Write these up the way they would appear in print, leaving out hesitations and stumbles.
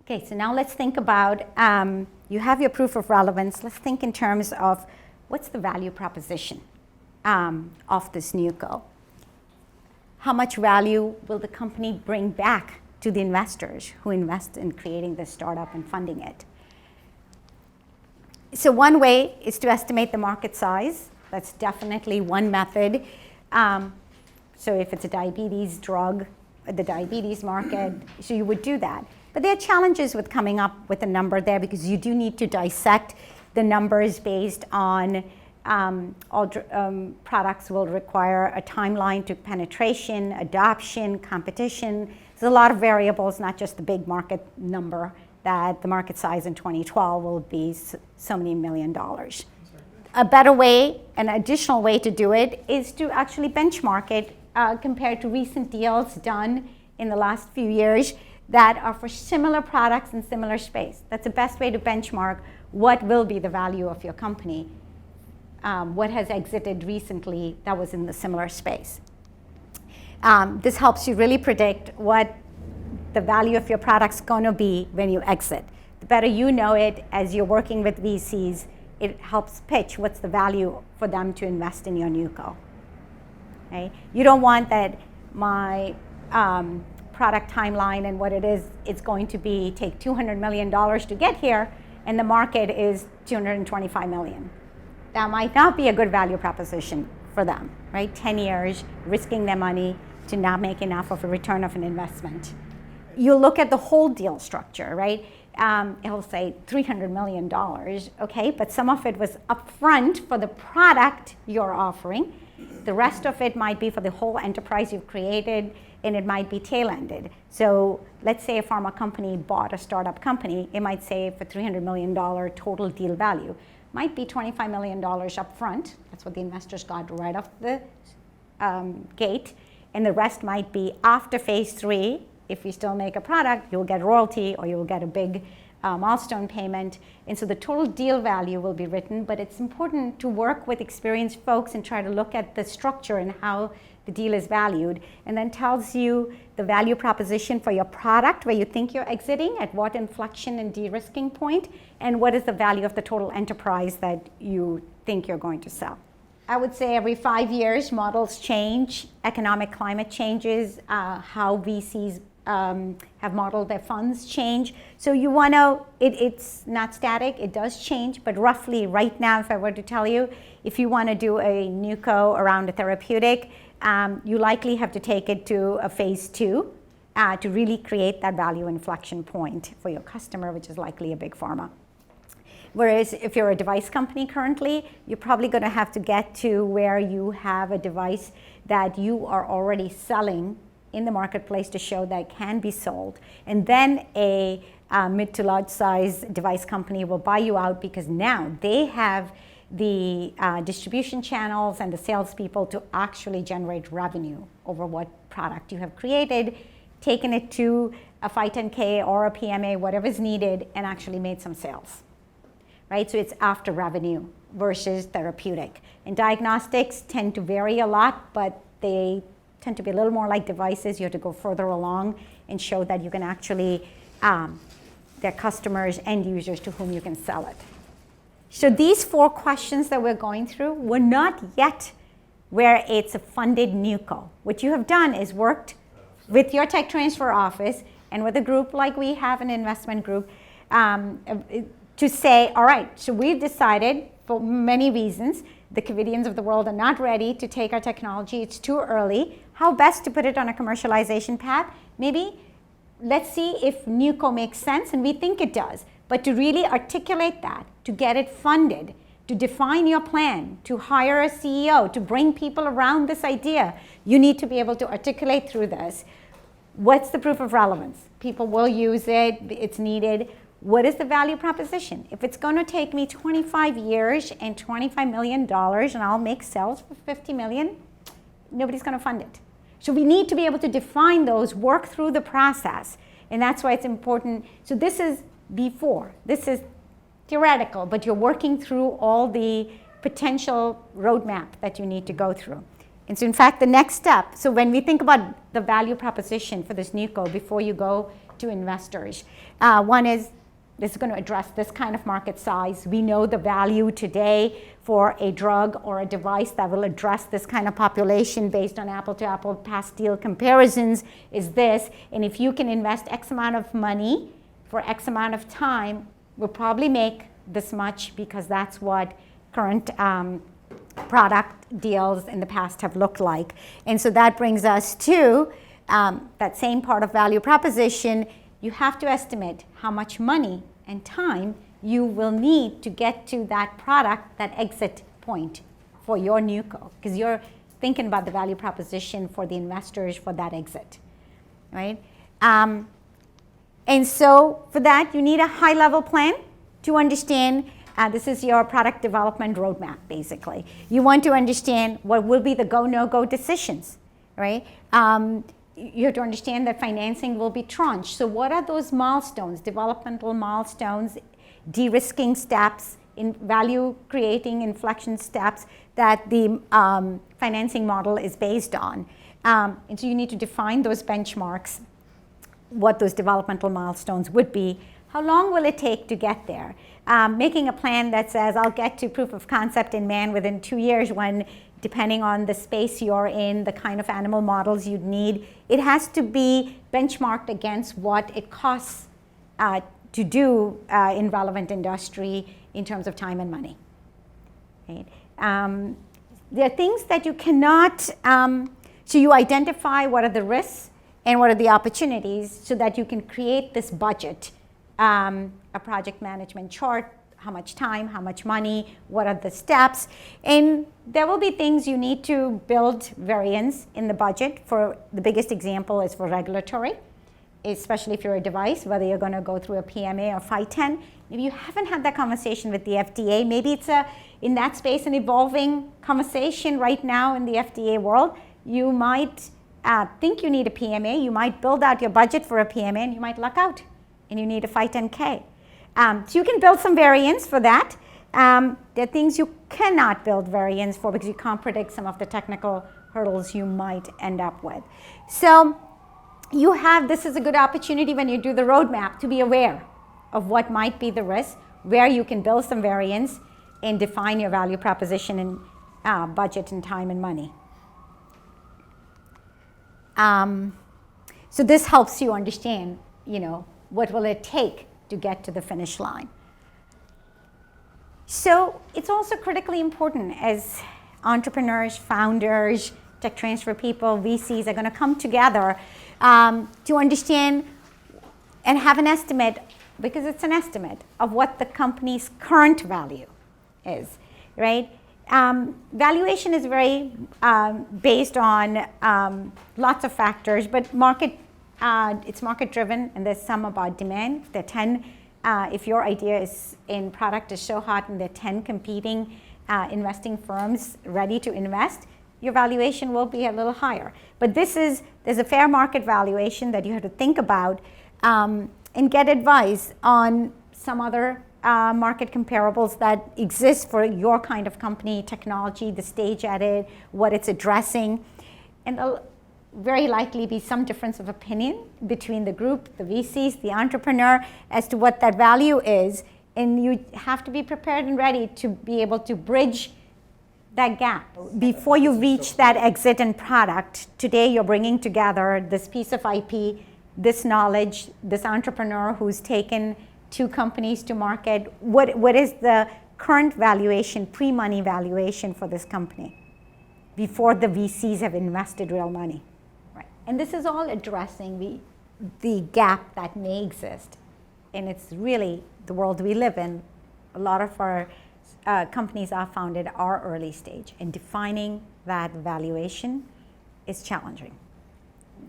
Okay, so now let's think about, you have your proof of relevance. Let's think in terms of what's the value proposition of this NewCo. How much value will the company bring back to the investors who invest in creating this startup and funding it? So one way is to estimate the market size. That's definitely one method. So if it's a diabetes drug, the diabetes market, so you would do that. But there are challenges with coming up with a number there because you do need to dissect the numbers based on all products will require a timeline to penetration, adoption, competition. There's a lot of variables, not just the big market number that the market size in 2012 will be so many $1 million. A better way, an additional way to do it is to actually benchmark it compared to recent deals done in the last few years that are for similar products in similar space. That's the best way to benchmark what will be the value of your company, what has exited recently that was in the similar space. This helps you really predict what the value of your product's going to be when you exit. The better you know it as you're working with VCs, it helps pitch what's the value for them to invest in your NewCo. Okay? You don't want that my product timeline and what it is, it's going to be take $200 million to get here and the market is $225 million. That might not be a good value proposition for them, right? 10 years, risking their money to not make enough of a return of an investment. You look at the whole deal structure, right? It'll say $300 million, okay? But some of it was upfront for the product you're offering. The rest of it might be for the whole enterprise you've created, and it might be tail-ended. So let's say a pharma company bought a startup company, it might say for $300 million total deal value. Might be $25 million up front. That's what the investors got right off the gate. And the rest might be after phase 3. If you still make a product, you'll get royalty or you'll get a big milestone payment. And so the total deal value will be written, but it's important to work with experienced folks and try to look at the structure and how the deal is valued, and then tells you the value proposition for your product, where you think you're exiting, at what inflection and de-risking point, and what is the value of the total enterprise that you think you're going to sell. I would say every 5 years, models change, economic climate changes, how VCs have modeled their funds change. So you want to, it's not static, it does change, but roughly right now, if I were to tell you, if you want to do a NewCo around a therapeutic, you likely have to take it to a phase 2 to really create that value inflection point for your customer, which is likely a big pharma. Whereas if you're a device company currently, you're probably going to have to get to where you have a device that you are already selling in the marketplace to show that it can be sold. And then a mid to large size device company will buy you out because now they have the distribution channels and the salespeople to actually generate revenue over what product you have created, taken it to a 510K or a PMA, whatever is needed, and actually made some sales. Right? So it's after revenue versus therapeutic. And diagnostics tend to vary a lot, but they tend to be a little more like devices. You have to go further along and show that you can actually, their customers, end users to whom you can sell it. So these 4 questions that we're going through, we're not yet where it's a funded NewCo. What you have done is worked with your tech transfer office and with a group like we have, an investment group, to say, all right, so we've decided for many reasons, the Covidians of the world are not ready to take our technology, it's too early. How best to put it on a commercialization path? Maybe let's see if NewCo makes sense, and we think it does. But to really articulate that, to get it funded, to define your plan, to hire a CEO, to bring people around this idea, you need to be able to articulate through this. What's the proof of relevance? People will use it, it's needed. What is the value proposition? If it's going to take me 25 years and $25 million and I'll make sales for 50 million, nobody's going to fund it. So we need to be able to define those, work through the process. And that's why it's important. So this is before. This is theoretical, but you're working through all the potential roadmap that you need to go through. And so in fact, the next step, so when we think about the value proposition for this NewCo, before you go to investors. One is, this is going to address this kind of market size. We know the value today for a drug or a device that will address this kind of population based on apple-to-apple past deal comparisons is this. And if you can invest X amount of money for X amount of time, we'll probably make this much, because that's what current product deals in the past have looked like. And so that brings us to that same part of value proposition. You have to estimate how much money and time you will need to get to that product, that exit point for your NewCo, because you're thinking about the value proposition for the investors for that exit, right? And so for that, you need a high-level plan to understand. This is your product development roadmap, basically. You want to understand what will be the go, no-go decisions, right? You have to understand that financing will be tranched. So what are those milestones, developmental milestones, de-risking steps, in value-creating inflection steps that the financing model is based on? And so you need to define those benchmarks, what those developmental milestones would be. How long will it take to get there? Making a plan that says, I'll get to proof of concept in man within 2 years, when, depending on the space you're in, the kind of animal models you'd need, it has to be benchmarked against what it costs to do in relevant industry in terms of time and money. Right? There are things that you cannot, so you identify what are the risks and what are the opportunities, so that you can create this budget, a project management chart, how much time, how much money, what are the steps. And there will be things you need to build variance in the budget. For the biggest example is for regulatory, especially if you're a device, whether you're going to go through a PMA or 510. Maybe you haven't had that conversation with the FDA. Maybe it's in that space an evolving conversation right now in the FDA world. You might think you need a PMA. You might build out your budget for a PMA, and you might luck out, and you need a 510K. So you can build some variance for that. There are things you cannot build variance for, because you can't predict some of the technical hurdles you might end up with. So you have, this is a good opportunity when you do the roadmap to be aware of what might be the risk, where you can build some variance, and define your value proposition and budget and time and money. So this helps you understand, what will it take to get to the finish line. So it's also critically important as entrepreneurs, founders, tech transfer people, VCs are going to come together to understand and have an estimate, because it's an estimate of what the company's current value is, right? Valuation is very based on lots of factors, but it's market driven, and there's some about demand. There are 10, if your idea is in product is so hot and there are 10 competing investing firms ready to invest, your valuation will be a little higher. But there's a fair market valuation that you have to think about and get advice on some other market comparables that exist for your kind of company, technology, the stage at it, what it's addressing. And very likely be some difference of opinion between the group, the VCs, the entrepreneur, as to what that value is. And you have to be prepared and ready to be able to bridge that gap. Before you reach that exit and product, today you're bringing together this piece of IP, this knowledge, this entrepreneur who's taken 2 companies to market. What is the current valuation, pre-money valuation for this company before the VCs have invested real money? And this is all addressing the gap that may exist. And it's really the world we live in. A lot of our companies are founded are early stage, and defining that valuation is challenging.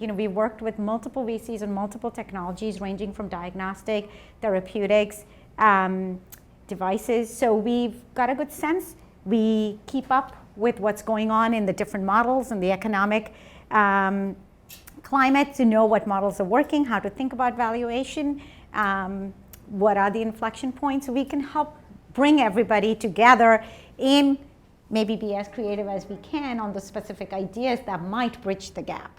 We worked with multiple VCs and multiple technologies ranging from diagnostic, therapeutics, devices. So we've got a good sense. We keep up with what's going on in the different models and the economic climate to know what models are working, how to think about valuation, what are the inflection points. So we can help bring everybody together and maybe be as creative as we can on the specific ideas that might bridge the gap.